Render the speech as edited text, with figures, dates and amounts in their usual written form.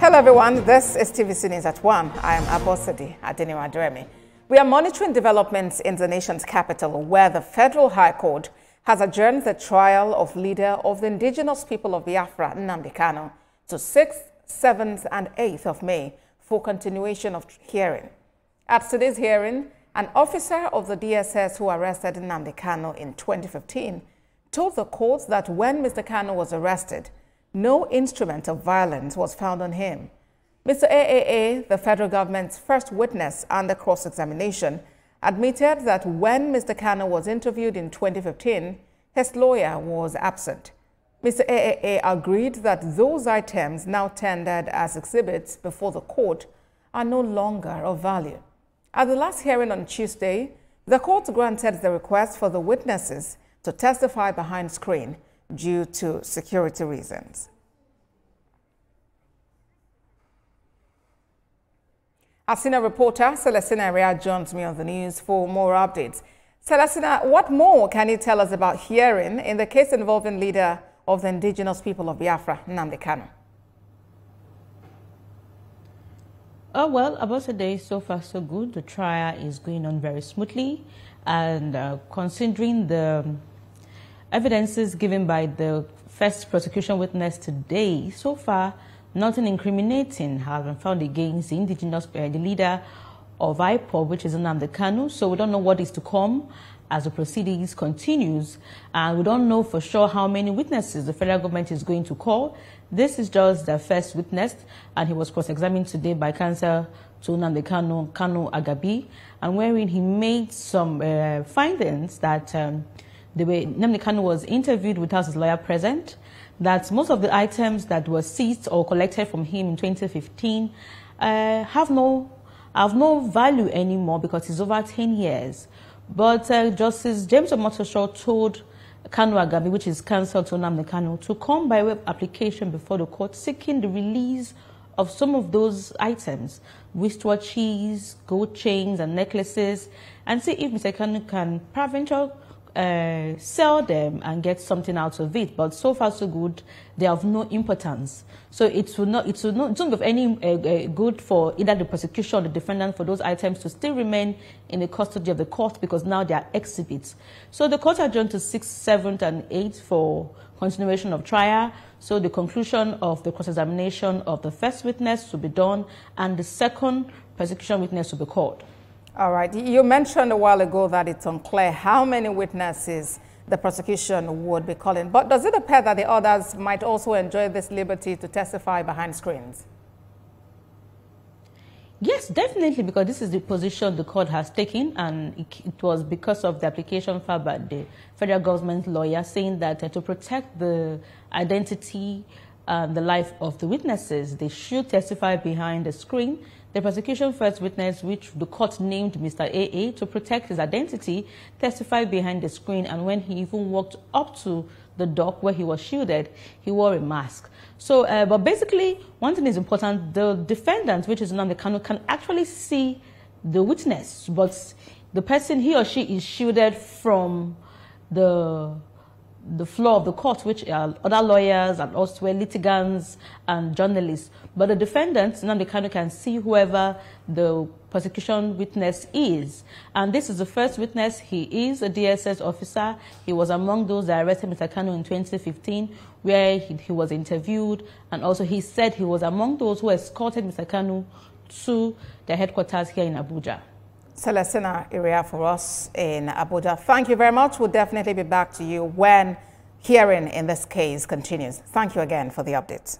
Hello everyone, this is TVC News at 1. I am Abosadi Adeniwadremi. We are monitoring developments in the nation's capital where the Federal High Court has adjourned the trial of leader of the Indigenous People of Biafra, Nnamdi Kanu, to 6th, 7th and 8th of May for continuation of hearing. At today's hearing, an officer of the DSS who arrested Nnamdi Kanu in 2015 told the court that when Mr. Kanu was arrested, no instrument of violence was found on him. Mr. AAA, the federal government's first witness under cross-examination, admitted that when Mr. Kanu was interviewed in 2015, his lawyer was absent. Mr. AAA agreed that those items now tendered as exhibits before the court are no longer of value. At the last hearing on Tuesday, the court granted the request for the witnesses to testify behind screen due to security reasons. Our senior reporter, Celestina Area, joins me on the news for more updates. Celestina, what more can you tell us about hearing in the case involving leader of the Indigenous People of Biafra, Nnamdi Kanu? Oh, well, about today, so far so good. The trial is going on very smoothly, and considering the evidences given by the first prosecution witness today, so far, nothing incriminating has been found against the the leader of IPOB, which is Nnamdi Kanu. So we don't know what is to come as the proceedings continues, and we don't know for sure how many witnesses the federal government is going to call. This is just the first witness, and he was cross-examined today by counsel to Nnamdi Kanu Agabi, and wherein he made some findings that the way Nnamdi Kanu was interviewed without his lawyer present, that most of the items that were seized or collected from him in 2015 have no value anymore because it's over 10 years. But Justice James Omotosho told Kanu Agabi, which is counsel to Nnamdi Kanu, to come by way of application before the court seeking the release of some of those items, wristwatches, gold chains and necklaces, and see if Mr. Kanu can provincial sell them and get something out of it. But so far so good, they have no importance. So it won't be of any good for either the prosecution or the defendant for those items to still remain in the custody of the court, because now they are exhibits. So the court adjourned to 6th, 7th and 8th for continuation of trial. So the conclusion of the cross-examination of the first witness will be done and the second prosecution witness will be called. All right. You mentioned a while ago that it's unclear how many witnesses the prosecution would be calling. But does it appear that the others might also enjoy this liberty to testify behind screens? Yes, definitely, because this is the position the court has taken, and it was because of the application filed by the federal government lawyer saying that to protect the identity and the life of the witnesses, they should testify behind the screen. The prosecution first witness, which the court named Mr. AA to protect his identity, testified behind the screen, and when he even walked up to the dock where he was shielded, he wore a mask. So, but basically, one thing is important: the defendant, which is Nnamdi Kanu, can actually see the witness, but the person, he or she, is shielded from the floor of the court, which are other lawyers and also litigants and journalists. But the defendant, Nnamdi Kanu, can see whoever the prosecution witness is. And this is the first witness. He is a DSS officer. He was among those that arrested Mr. Kanu in 2015, where he was interviewed. And also he said he was among those who escorted Mr. Kanu to their headquarters here in Abuja. Celestina Area for us in Abuja. Thank you very much. We'll definitely be back to you when hearing in this case continues. Thank you again for the updates.